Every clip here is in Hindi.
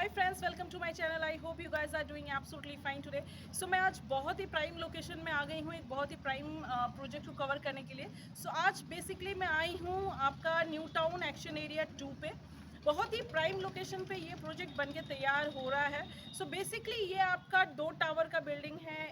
Hi friends, welcome to my channel. I hope you guys are doing absolutely fine today. So मैं आज बहुत ही प्राइम लोकेशन में आ गई हूँ, एक बहुत ही प्राइम प्रोजेक्ट को कवर करने के लिए। सो आज बेसिकली मैं आई हूँ आपका न्यू टाउन एक्शन एरिया 2 पे। बहुत ही प्राइम लोकेशन पे ये प्रोजेक्ट बनके तैयार हो रहा है। सो बेसिकली ये आपका 2 टावर का बिल्डिंग है,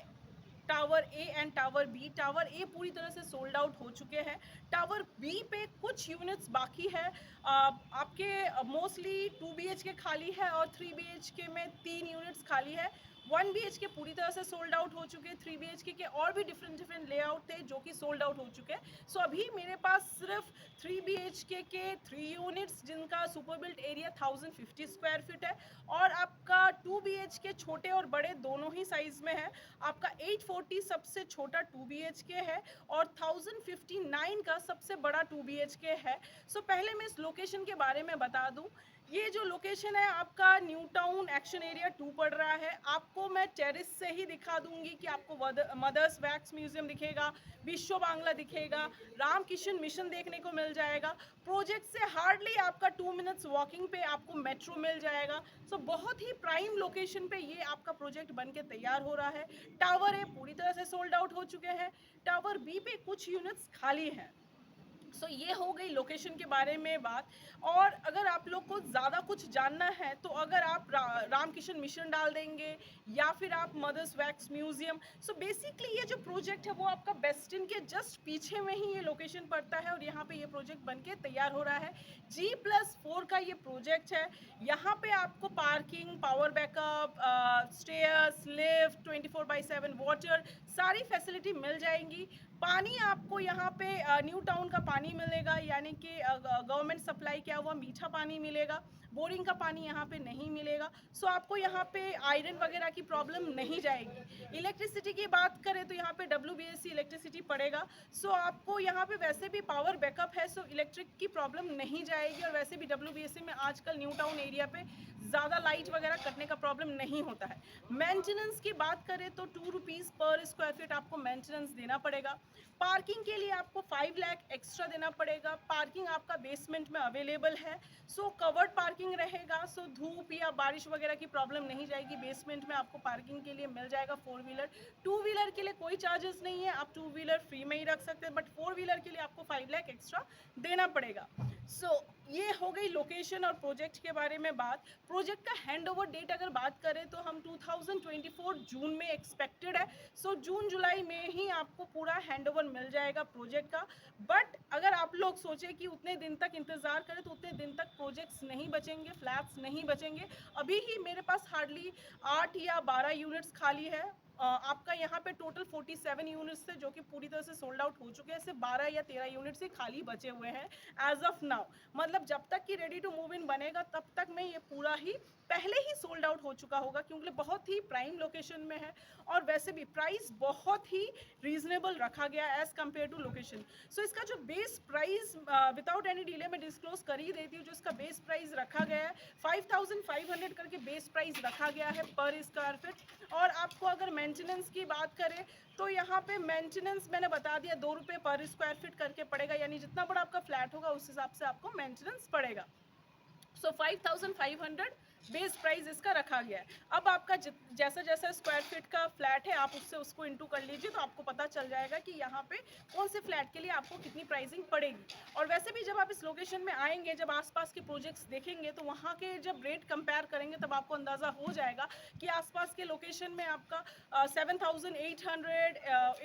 tower A and tower B. Tower A पूरी तरह से सोल्ड आउट हो चुके हैं। टावर बी पे कुछ यूनिट्स बाकी है। आपके मोस्टली 2 BHK खाली है और 3 BHK में 3 यूनिट्स खाली है। 1 BHK पूरी तरह से सोल्ड आउट हो चुके हैं। 3 BHK के और भी डिफरेंट लेआउट थे जो कि सोल्ड आउट हो चुके हैं। सो अभी मेरे पास सिर्फ 3 BHK के 3 यूनिट्स जिनका super built area 1050 square feet है, और आपका 2 BHK छोटे और बड़े दोनों ही साइज में है। आपका 840 सबसे छोटा 2 BHK है और 1059 का सबसे बड़ा 2 BHK है। सो पहले मैं इस लोकेशन के बारे में बता दूं। ये जो लोकेशन है आपका न्यू टाउन एक्शन एरिया 2 पड़ रहा है। आपको मैं टेरिस से ही दिखा दूंगी कि आपको मदर्स वैक्स म्यूजियम दिखेगा, विश्व बांग्ला दिखेगा, रामकिशन मिशन देखने को मिल जाएगा। प्रोजेक्ट से हार्डली आपका 2 मिनट्स वॉकिंग पे आपको मेट्रो मिल जाएगा। सो बहुत ही प्राइम लोकेशन पे ये आपका प्रोजेक्ट बन के तैयार हो रहा है। टावर ए पूरी तरह से सोल्ड आउट हो चुके हैं। टावर बी पे कुछ यूनिट्स खाली हैं। सो ये हो गई लोकेशन के बारे में बात। और अगर आप लोग को ज़्यादा कुछ जानना है तो अगर आप रामकिशन मिशन डाल देंगे या फिर आप mothers wax museum. So basically ये जो प्रोजेक्ट है वो आपका बेस्टिन के जस्ट पीछे में ही ये लोकेशन पड़ता है और यहाँ पे ये प्रोजेक्ट बनके तैयार हो रहा है। G+4 का ये प्रोजेक्ट है। यहाँ पे आपको parking, power backup, stairs, lift, 24/7 water, सारी फैसिलिटी मिल जाएंगी। पानी आपको यहाँ पे न्यू टाउन का पानी मिलेगा, यानी कि गवर्नमेंट सप्लाई किया हुआ मीठा पानी मिलेगा। बोरिंग का पानी यहाँ पे नहीं मिलेगा। सो आपको यहाँ पे आयरन वगैरह की प्रॉब्लम नहीं जाएगी। इलेक्ट्रिसिटी की बात करें तो यहाँ पे WBSC इलेक्ट्रिसिटी पड़ेगा। सो आपको यहाँ पे वैसे भी पावर बैकअप है, सो इलेक्ट्रिक की प्रॉब्लम नहीं जाएगी। और वैसे भी WBSC में आजकल न्यू टाउन एरिया पे ज़्यादा लाइट वगैरह कटने का प्रॉब्लम नहीं होता है। मेंटेनेंस की बात करें तो 2 रुपीज़ पर स्क्वायर फीट आपको मेंटेनेंस देना पड़ेगा। पार्किंग के लिए आपको 5 लाख एक्स्ट्रा देना पड़ेगा। पार्किंग आपका बेसमेंट में अवेलेबल है। सो कवर्ड पार्किंग रहेगा। सो धूप या बारिश वगैरह की प्रॉब्लम नहीं जाएगी। बेसमेंट में आपको पार्किंग के लिए मिल जाएगा। 4 व्हीलर, 2 व्हीलर के लिए कोई चार्जेस नहीं है, आप 2 व्हीलर फ्री में ही रख सकते हैं, बट 4 व्हीलर के लिए आपको 5 लाख एक्स्ट्रा देना पड़ेगा। सो ये हो गई लोकेशन और प्रोजेक्ट के बारे में बात। प्रोजेक्ट का हैंड ओवर डेट अगर बात करें तो हम 2024 जून में एक्सपेक्टेड है। सो जून जुलाई में ही आपको पूरा हैंड ओवर मिल जाएगा प्रोजेक्ट का। बट अगर आप लोग सोचें कि उतने दिन तक इंतज़ार करें तो उतने दिन तक प्रोजेक्ट्स नहीं बचेंगे, फ्लैट्स नहीं बचेंगे। अभी ही मेरे पास हार्डली 8 या 12 यूनिट्स खाली है। आपका यहाँ पे टोटल 47 यूनिट्स थे जो कि पूरी तरह से सोल्ड आउट हो चुके हैं। सिर्फ 12 या 13 यूनिट्स ही खाली बचे हुए हैं एज ऑफ नाउ। मतलब जब तक कि रेडी टू मूव इन बनेगा तब तक में ये पूरा ही पहले ही सोल्ड आउट हो चुका होगा, क्योंकि बहुत ही प्राइम लोकेशन में है। और वैसे भी प्राइस बहुत ही रीजनेबल रखा गया एज कम्पेयर टू लोकेशन। सो इसका जो base price without any delay में डिस्क्लोज कर ही देती हूँ। जो इसका बेस प्राइस रखा गया है 5500 करके बेस प्राइस रखा गया है पर स्क्वायर फीट। और आपको अगर मेंटेनेंस की बात करें तो यहाँ पे मेंटेनेंस मैंने बता दिया 2 रुपये पर स्क्वायर फीट करके पड़ेगा, यानी जितना बड़ा आपका फ्लैट होगा उस हिसाब से आपको मेंटेनेंस पड़ेगा। सो 5500 बेस प्राइस इसका रखा गया है। अब आपका जैसा जैसा स्क्वायर फीट का फ्लैट है आप उससे उसको इंटू कर लीजिए तो आपको पता चल जाएगा कि यहाँ पे कौन से फ्लैट के लिए आपको कितनी प्राइसिंग पड़ेगी। और वैसे भी जब आप इस लोकेशन में आएंगे, जब आसपास के प्रोजेक्ट्स देखेंगे तो वहाँ के जब रेट कंपेयर करेंगे तब आपको अंदाज़ा हो जाएगा कि आसपास के लोकेशन में आपका 7800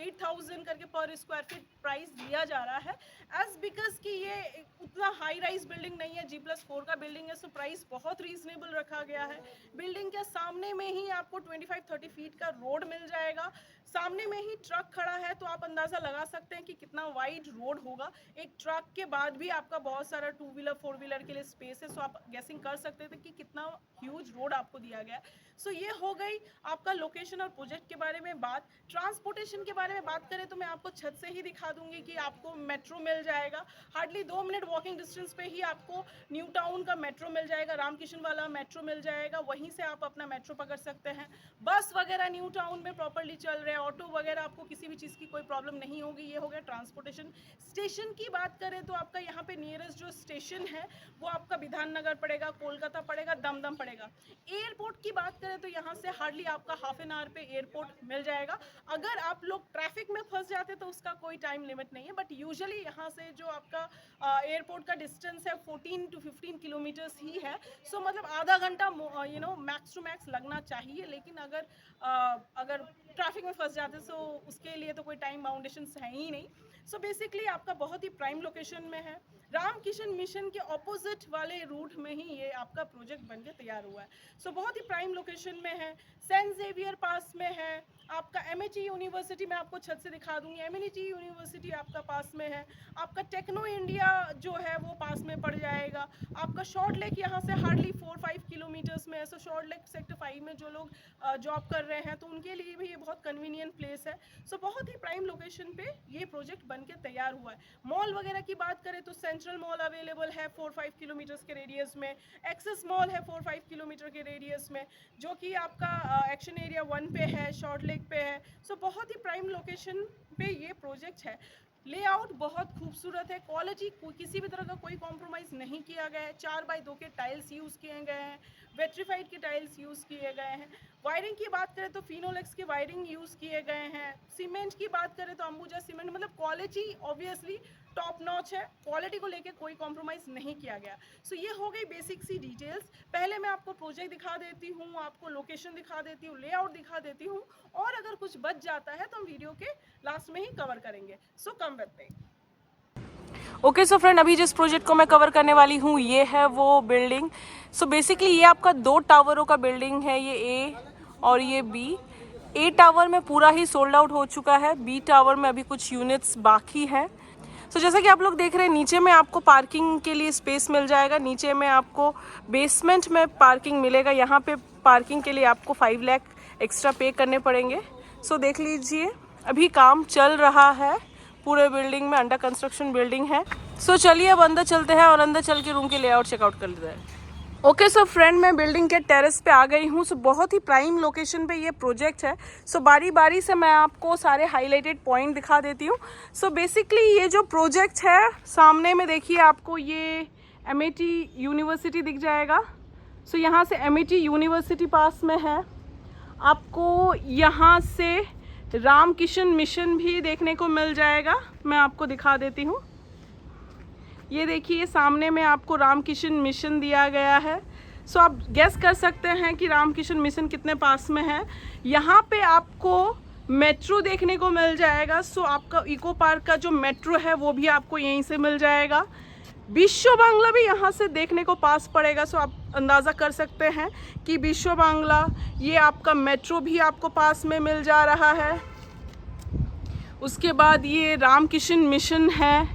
8000 करके पर स्क्वायर फीट प्राइस दिया जा रहा है। एज बिकॉज कि ये उतना हाई राइज बिल्डिंग नहीं है, G+4 का बिल्डिंग है, सो प्राइस बहुत रीजनेबल रखा गया है। बिल्डिंग के सामने में ही आपको 25-30 फीट का रोड मिल जाएगा। सामने में ही ट्रक खड़ा है तो आप अंदाज़ा लगा सकते हैं कि कितना वाइड रोड होगा। एक ट्रक के बाद भी आपका बहुत सारा 2 व्हीलर 4 व्हीलर के लिए स्पेस है। सो आप गैसिंग कर सकते थे कि कितना ह्यूज रोड आपको दिया गया है। सो ये हो गई आपका लोकेशन और प्रोजेक्ट के बारे में बात। ट्रांसपोर्टेशन के बारे में बात करें तो मैं आपको छत से ही दिखा दूंगी कि आपको मेट्रो मिल जाएगा। हार्डली 2 मिनट वॉकिंग डिस्टेंस पे ही आपको न्यू टाउन का मेट्रो मिल जाएगा, रामकिशन वाला मेट्रो मिल जाएगा, वहीं से आप अपना मेट्रो पकड़ सकते हैं। बस वगैरह न्यू टाउन में प्रॉपरली चल रहे हैं, ऑटो वगैरह, आपको किसी भी चीज़ की कोई प्रॉब्लम नहीं होगी। ये हो गया ट्रांसपोर्टेशन। स्टेशन की बात करें तो आपका यहाँ पे नियरेस्ट जो स्टेशन है वो आपका विधान नगर पड़ेगा, कोलकाता पड़ेगा, दमदम पड़ेगा। एयरपोर्ट की बात करें तो यहाँ से हार्डली आपका हाफ एन आवर पे एयरपोर्ट मिल जाएगा। अगर आप लोग ट्रैफिक में फंस जाते तो उसका कोई टाइम लिमिट नहीं है, बट यूजुअली यहाँ से जो आपका एयरपोर्ट का डिस्टेंस है 14 to 15 किलोमीटर्स ही है। सो मतलब आधा घंटा मैक्स टू मैक्स लगना चाहिए, लेकिन अगर ट्रैफिक में फंस जाते तो उसके लिए तो कोई टाइम बाउंडेशन है ही नहीं। सो बेसिकली आपका बहुत ही प्राइम लोकेशन में है। रामकिशन मिशन के ऑपोजिट वाले रूट में ही ये आपका प्रोजेक्ट बनके तैयार हुआ है। सो बहुत ही प्राइम लोकेशन में है, सेंट जेवियर पास में है, आपका एमएचई यूनिवर्सिटी मैं आपको छत से दिखा दूंगी, एमएचई यूनिवर्सिटी आपका पास में है, आपका टेक्नो इंडिया जो है वो पास में पड़ जाएगा, आपका शॉर्ट लेक यहाँ से हार्डली 4-5 किलोमीटर्स में है। सो शॉर्ट लेक सेक्टर 5 में जो लोग जॉब कर रहे हैं तो उनके लिए भी ये बहुत कन्वीनियंट प्लेस है। सो बहुत ही प्राइम लोकेशन पे ये प्रोजेक्ट बन के तैयार हुआ है। मॉल वगैरह की बात करें तो सेंट्रल मॉल अवेलेबल है 4-5 किलोमीटर्स के रेडियस में, एक्सेस मॉल है 4-5 किलोमीटर के रेडियस में, जो कि आपका एक्शन एरिया 1 पे है, शॉर्ट लेक पे है। सो बहुत ही प्राइम लोकेशन पे ये प्रोजेक्ट है। लेआउट बहुत खूबसूरत है, क्वालिटी किसी भी तरह का कोई कॉम्प्रोमाइज़ नहीं किया गया है। 4x2 के टाइल्स यूज़ किए गए हैं, वेट्रीफाइड के टाइल्स यूज़ किए गए हैं। वायरिंग की बात करें तो फिनोलेक्स के वायरिंग यूज़ किए गए हैं। सीमेंट की बात करें तो अंबुजा सीमेंट, मतलब क्वालिटी ऑब्वियसली टॉप नॉच है, क्वालिटी को लेके कोई कॉम्प्रोमाइज़ नहीं किया गया। सो ये हो गई बेसिक सी डिटेल्स। पहले मैं आपको प्रोजेक्ट दिखा देती हूँ, आपको लोकेशन दिखा देती हूँ, लेआउट दिखा देती हूँ, और अगर कुछ बच जाता है तो हम वीडियो के लास्ट में ही कवर करेंगे। So come with me. Okay so friend, अभी जिस प्रोजेक्ट को मैं कवर करने वाली हूँ ये है वो बिल्डिंग। सो बेसिकली ये आपका 2 टावरों का बिल्डिंग है, ये ए और ये बी। ए टावर में पूरा ही सोल्ड आउट हो चुका है, बी टावर में अभी कुछ यूनिट्स बाकी हैं। सो जैसा कि आप लोग देख रहे हैं, नीचे में आपको पार्किंग के लिए स्पेस मिल जाएगा। नीचे में आपको बेसमेंट में पार्किंग मिलेगा। यहाँ पे पार्किंग के लिए आपको 5 लाख एक्स्ट्रा पे करने पड़ेंगे। सो देख लीजिए, अभी काम चल रहा है पूरे बिल्डिंग में, अंडर कंस्ट्रक्शन बिल्डिंग है। सो चलिए अब अंदर चलते हैं और अंदर चल के रूम के लेआउट चेकआउट कर लेते हैं। ओके सो फ्रेंड, मैं बिल्डिंग के टेरेस पे आ गई हूँ। सो बहुत ही प्राइम लोकेशन पे ये प्रोजेक्ट है। सो बारी बारी से मैं आपको सारे हाईलाइटेड पॉइंट दिखा देती हूँ। सो बेसिकली ये जो प्रोजेक्ट है, सामने में देखिए आपको ये एमआईटी यूनिवर्सिटी दिख जाएगा। सो यहाँ से एमआईटी यूनिवर्सिटी पास में है। आपको यहाँ से रामकिशन मिशन भी देखने को मिल जाएगा, मैं आपको दिखा देती हूँ। ये देखिए सामने में आपको रामकिशन मिशन दिया गया है। सो आप गेस कर सकते हैं कि रामकिशन मिशन कितने पास में है। यहाँ पे आपको मेट्रो देखने को मिल जाएगा। सो आपका इको पार्क का जो मेट्रो है वो भी आपको यहीं से मिल जाएगा। विश्व बांग्ला भी यहाँ से देखने को पास पड़ेगा। सो आप अंदाज़ा कर सकते हैं कि विश्व बांग्ला, ये आपका मेट्रो भी आपको पास में मिल जा रहा है। उसके बाद ये रामकिशन मिशन है,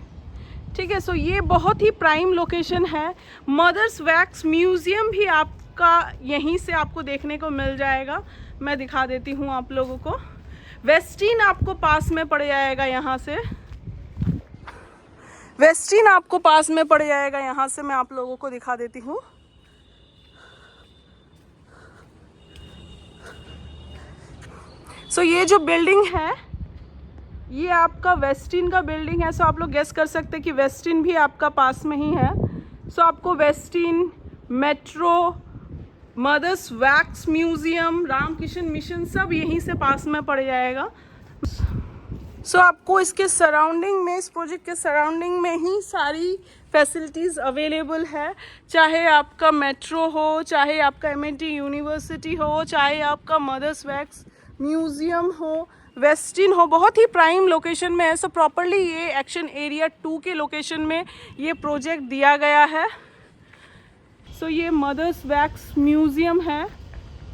ठीक है। सो ये बहुत ही प्राइम लोकेशन है। मदर्स वैक्स म्यूज़ियम भी आपका यहीं से आपको देखने को मिल जाएगा। मैं दिखा देती हूँ आप लोगों को। वेस्टिन आपको पास में पड़ जाएगा, यहाँ से वेस्टिन आपको पास में पड़ जाएगा। यहाँ से मैं आप लोगों को दिखा देती हूँ। सो ये जो बिल्डिंग है ये आपका वेस्टिन का बिल्डिंग है। सो आप लोग गेस कर सकते हैं कि वेस्टिन भी आपका पास में ही है। सो आपको Westin, metro, mothers wax museum, Ramkishan mission सब यहीं से पास में पड़ जाएगा। सो आपको इसके सराउंडिंग में, इस प्रोजेक्ट के सराउंडिंग में ही सारी फैसिलिटीज़ अवेलेबल है। चाहे आपका मेट्रो हो, चाहे आपका एमआईटी यूनिवर्सिटी हो, चाहे आपका मदर्स वैक्स म्यूज़ियम हो, वेस्टिन हो, बहुत ही प्राइम लोकेशन में है। सो प्रॉपरली ये एक्शन एरिया 2 के लोकेशन में ये प्रोजेक्ट दिया गया है। सो ये मदर्स वैक्स म्यूज़ियम है,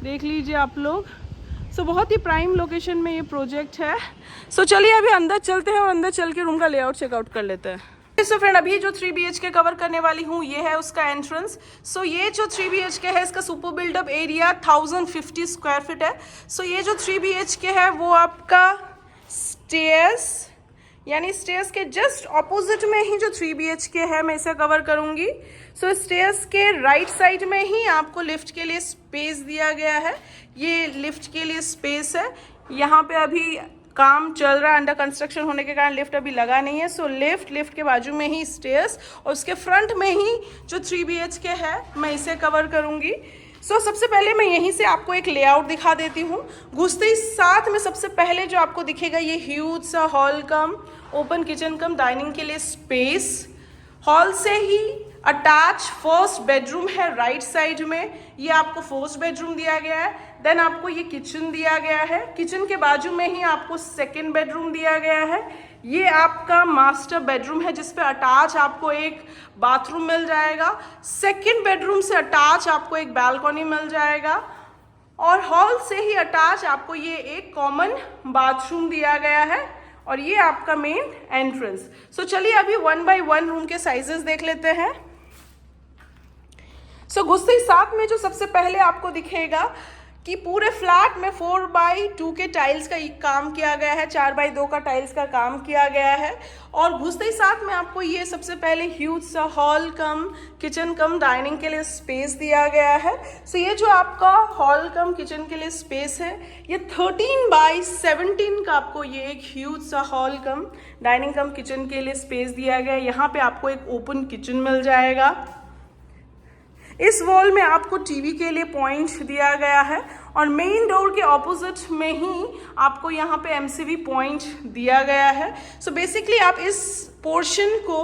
देख लीजिए आप लोग। सो बहुत ही प्राइम लोकेशन में ये प्रोजेक्ट है। सो चलिए अभी अंदर चलते हैं और अंदर चल के रूम का लेआउट चेकआउट कर लेते हैं। सो फ्रेंड, अभी जो 3 BHK कवर करने वाली हूँ ये है उसका एंट्रेंस। सो ये जो 3 BHK है इसका super buildup area 1050 square feet है। सो ये जो 3 BHK है वो आपका स्टेयर्स, यानी स्टेयर्स के जस्ट ऑपोजिट में ही जो 3 BHK है मैं इसे कवर करूँगी। सो स्टेयर्स के राइट साइड में ही आपको लिफ्ट के लिए स्पेस दिया गया है। ये लिफ्ट के लिए स्पेस है। यहाँ पे अभी काम चल रहा है, अंडर कंस्ट्रक्शन होने के कारण लिफ्ट अभी लगा नहीं है। सो लिफ्ट के बाजू में ही स्टेयर्स और उसके फ्रंट में ही जो 3 BHK है मैं इसे कवर करूँगी। सो सबसे पहले मैं यहीं से आपको एक लेआउट दिखा देती हूँ। घुसते ही साथ में सबसे पहले जो आपको दिखेगा ये ह्यूज सा हॉल कम ओपन किचन कम डाइनिंग के लिए स्पेस। हॉल से ही अटैच फर्स्ट बेडरूम है राइट साइड में, ये आपको फर्स्ट बेडरूम दिया गया है। देन आपको ये किचन दिया गया है, किचन के बाजू में ही आपको सेकेंड बेडरूम दिया गया है। ये आपका मास्टर बेडरूम है जिस पे अटैच आपको एक बाथरूम मिल जाएगा। सेकेंड बेडरूम से अटैच आपको एक बालकनी मिल जाएगा और हॉल से ही अटैच आपको ये एक कॉमन बाथरूम दिया गया है और ये आपका मेन एंट्रेंस। सो चलिए अभी 1 बाय 1 रूम के साइजेस देख लेते हैं। सो घुसते ही साथ में जो सबसे पहले आपको दिखेगा कि पूरे फ्लैट में 4 बाई 2 के टाइल्स का काम किया गया है, 4 बाई 2 का टाइल्स का काम किया गया है। और घुसते ही साथ में आपको ये सबसे पहले ह्यूज सा हॉल कम किचन कम डाइनिंग के लिए स्पेस दिया गया है। सो ये जो आपका हॉल कम किचन के लिए स्पेस है ये 13 बाई 17 का आपको ये एक ह्यूज सा हॉल कम डाइनिंग कम किचन के लिए स्पेस दिया गया है। यहाँ पे आपको एक ओपन किचन मिल जाएगा। इस वॉल में आपको टीवी के लिए पॉइंट दिया गया है और मेन डोर के ऑपोजिट में ही आपको यहाँ पे एमसीवी पॉइंट दिया गया है। सो बेसिकली आप इस पोर्शन को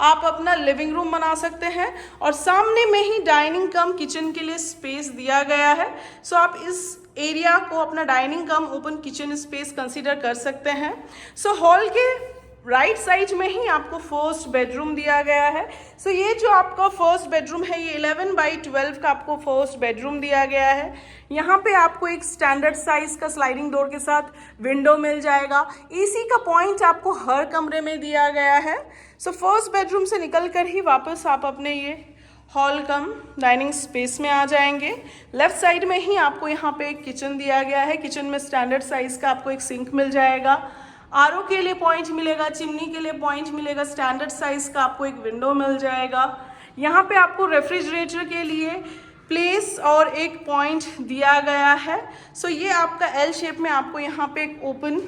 आप अपना लिविंग रूम बना सकते हैं और सामने में ही डाइनिंग कम किचन के लिए स्पेस दिया गया है। सो आप इस एरिया को अपना डाइनिंग कम ओपन किचन स्पेस कंसीडर कर सकते हैं। सो हॉल के राइट साइड में ही आपको फर्स्ट बेडरूम दिया गया है। सो ये जो आपका फर्स्ट बेडरूम है ये 11 बाई 12 का आपको फर्स्ट बेडरूम दिया गया है। यहाँ पे आपको एक स्टैंडर्ड साइज का स्लाइडिंग डोर के साथ विंडो मिल जाएगा। एसी का पॉइंट आपको हर कमरे में दिया गया है। सो फर्स्ट बेडरूम से निकल कर ही वापस आप अपने ये हॉल कम डाइनिंग स्पेस में आ जाएंगे। लेफ्ट साइड में ही आपको यहाँ पे एक किचन दिया गया है। किचन में स्टैंडर्ड साइज का आपको एक सिंक मिल जाएगा, आरओ के लिए पॉइंट मिलेगा, चिमनी के लिए पॉइंट मिलेगा, स्टैंडर्ड साइज का आपको एक विंडो मिल जाएगा। यहाँ पे आपको रेफ्रिजरेटर के लिए प्लेस और एक पॉइंट दिया गया है। सो ये आपका एल शेप में आपको यहाँ पे एक ओपन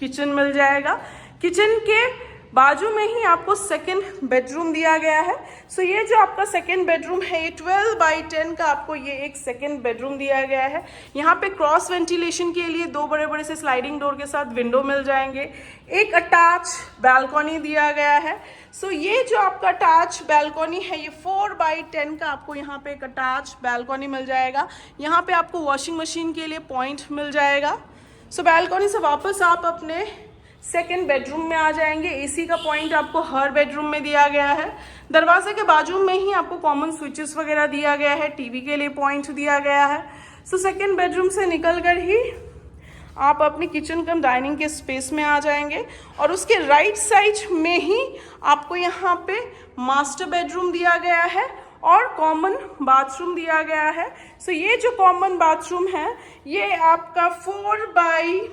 किचन मिल जाएगा। किचन के बाजू में ही आपको सेकेंड बेडरूम दिया गया है। सो ये जो आपका सेकेंड बेडरूम है ये 12 बाई 10 का आपको ये एक सेकेंड बेडरूम दिया गया है। यहाँ पे क्रॉस वेंटिलेशन के लिए 2 बड़े बड़े से स्लाइडिंग डोर के साथ विंडो मिल जाएंगे। एक अटैच बालकनी दिया गया है। सो ये जो आपका अटैच बालकनी है ये 4 बाई 10 का आपको यहाँ पे एक अटैच बालकनी मिल जाएगा। यहाँ पे आपको वॉशिंग मशीन के लिए पॉइंट मिल जाएगा। सो बालकनी से वापस आप अपने सेकेंड बेडरूम में आ जाएंगे। एसी का पॉइंट आपको हर बेडरूम में दिया गया है। दरवाजे के बाजू में ही आपको कॉमन स्विचेस वगैरह दिया गया है, टीवी के लिए पॉइंट दिया गया है। सो सेकेंड बेडरूम से निकल कर ही आप अपनी किचन कम डाइनिंग के स्पेस में आ जाएंगे और उसके राइट साइड में ही आपको यहाँ पे मास्टर बेडरूम दिया गया है और कॉमन बाथरूम दिया गया है। सो ये जो कॉमन बाथरूम है ये आपका 4 बाई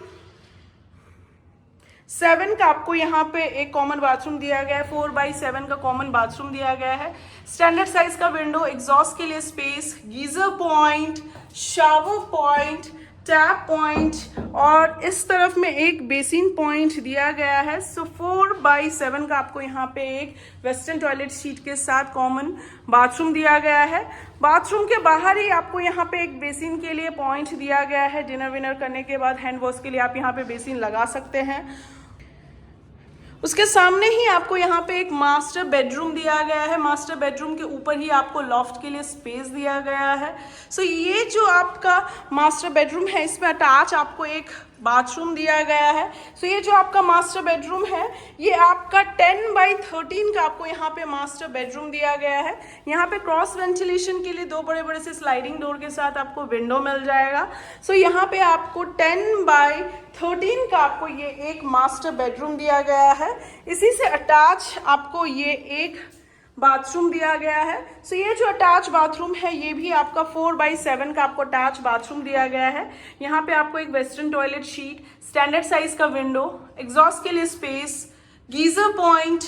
7 का आपको यहाँ पे एक कॉमन बाथरूम दिया गया है। 4 बाई 7 का कॉमन बाथरूम दिया गया है। स्टैंडर्ड साइज का विंडो, एग्जॉस्ट के लिए space, geyser point, shower point, tap point और इस तरफ में एक बेसिन पॉइंट दिया गया है। सो 4 बाई 7 का आपको यहाँ पे एक वेस्टर्न टॉयलेट सीट के साथ कॉमन बाथरूम दिया गया है। बाथरूम के बाहर ही आपको यहाँ पे एक बेसिन के लिए पॉइंट दिया गया है। डिनर विनर करने के बाद हैंड वॉश के लिए आप यहाँ पे बेसिन लगा सकते हैं। उसके सामने ही आपको यहाँ पे एक मास्टर बेडरूम दिया गया है। मास्टर बेडरूम के ऊपर ही आपको लॉफ्ट के लिए स्पेस दिया गया है। सो ये जो आपका मास्टर बेडरूम है इसमें अटैच आपको एक बाथरूम दिया गया है। सो ये जो आपका मास्टर बेडरूम है ये आपका 10 बाई 13 का आपको यहाँ पे मास्टर बेडरूम दिया गया है। यहाँ पे क्रॉस वेंटिलेशन के लिए 2 बड़े बड़े से स्लाइडिंग डोर के साथ आपको विंडो मिल जाएगा। सो यहाँ पे आपको 10 बाई 13 का आपको ये एक मास्टर बेडरूम दिया गया है। इसी से अटैच आपको ये एक बाथरूम दिया गया है। सो ये जो अटैच बाथरूम है ये भी आपका 4 बाई 7 का आपको अटैच बाथरूम दिया गया है। यहाँ पे आपको एक western toilet sheet, standard size का विंडो, एग्जॉस्ट के लिए space, geyser point,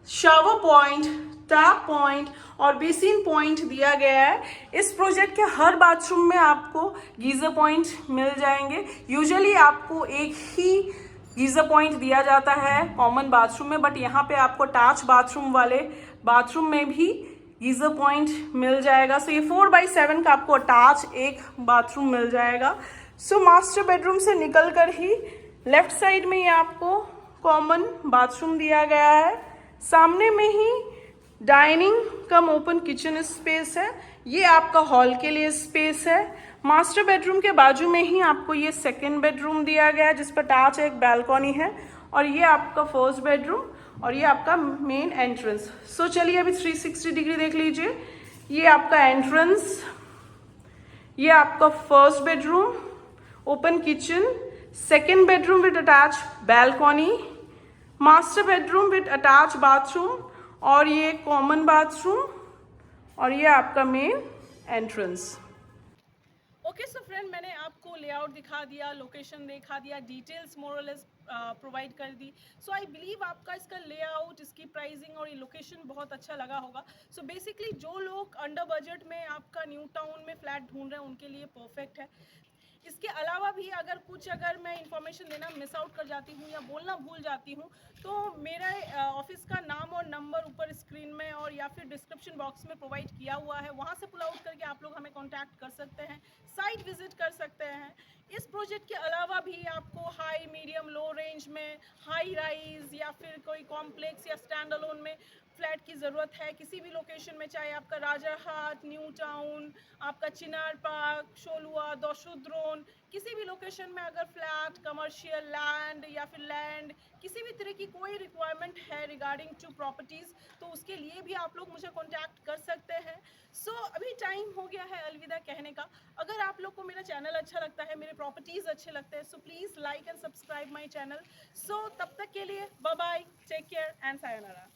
shower point, tap point और बेसिन पॉइंट दिया गया है। इस प्रोजेक्ट के हर बाथरूम में आपको गीजर पॉइंट मिल जाएंगे। यूजुअली आपको एक ही गीजर पॉइंट दिया जाता है कॉमन बाथरूम में, बट यहाँ पे आपको अटैच बाथरूम वाले बाथरूम में भी गीजर पॉइंट मिल जाएगा। सो ये 4x7 का आपको अटैच एक बाथरूम मिल जाएगा। सो मास्टर बेडरूम से निकल कर ही लेफ्ट साइड में ये आपको कॉमन बाथरूम दिया गया है। सामने में ही डाइनिंग कम ओपन किचन स्पेस है। ये आपका हॉल के लिए स्पेस है। मास्टर बेडरूम के बाजू में ही आपको ये सेकेंड बेडरूम दिया गया है जिस पर अटैच एक बैल्कनी है, और ये आपका फर्स्ट बेडरूम और ये आपका मेन एंट्रेंस। सो चलिए अभी 360 डिग्री देख लीजिए। ये आपका एंट्रेंस, ये आपका first bedroom, open kitchen, second bedroom with attach balcony, master bedroom with attach bathroom, और ये कॉमन बाथरूम, और ये आपका main entrance. Okay so friend, मैंने आपको लेआउट दिखा दिया, लोकेशन दिखा दिया, डिटेल्स मोरलेस प्रोवाइड कर दी। सो आई बिलीव आपका इसका लेआउट, इसकी प्राइसिंग और ये लोकेशन बहुत अच्छा लगा होगा। सो बेसिकली जो लोग अंडर बजट में आपका न्यू टाउन में फ्लैट ढूंढ रहे हैं उनके लिए परफेक्ट है। इसके अलावा भी अगर मैं इंफॉर्मेशन देना मिस आउट कर जाती हूँ या बोलना भूल जाती हूँ तो मेरा ऑफिस का नाम और नंबर ऊपर स्क्रीन में और या फिर डिस्क्रिप्शन बॉक्स में प्रोवाइड किया हुआ है, वहाँ से पुल आउट करके आप लोग हमें कांटेक्ट कर सकते हैं, साइट विजिट कर सकते हैं। इस प्रोजेक्ट के अलावा भी आपको हाई, मीडियम, लो रेंज में, हाई राइज या फिर कोई कॉम्प्लेक्स या स्टैंड अलोन में फ्लैट की ज़रूरत है किसी भी लोकेशन में, चाहे आपका राजारहाट, न्यू टाउन, आपका चिनार पार्क, शोलुआ, दौशुद्रोन, किसी भी लोकेशन में अगर फ्लैट, कमर्शियल लैंड या फिर लैंड, किसी भी तरह की कोई रिक्वायरमेंट है रिगार्डिंग टू प्रॉपर्टीज़, तो उसके लिए भी आप लोग मुझे कॉन्टैक्ट कर सकते हैं। सो अभी टाइम हो गया है अलविदा कहने का। अगर आप लोग को मेरा चैनल अच्छा लगता है, मेरे प्रॉपर्टीज़ अच्छे लगते हैं, so please like and subscribe my channel. So तब तक के लिए bye bye, take care and sayonara.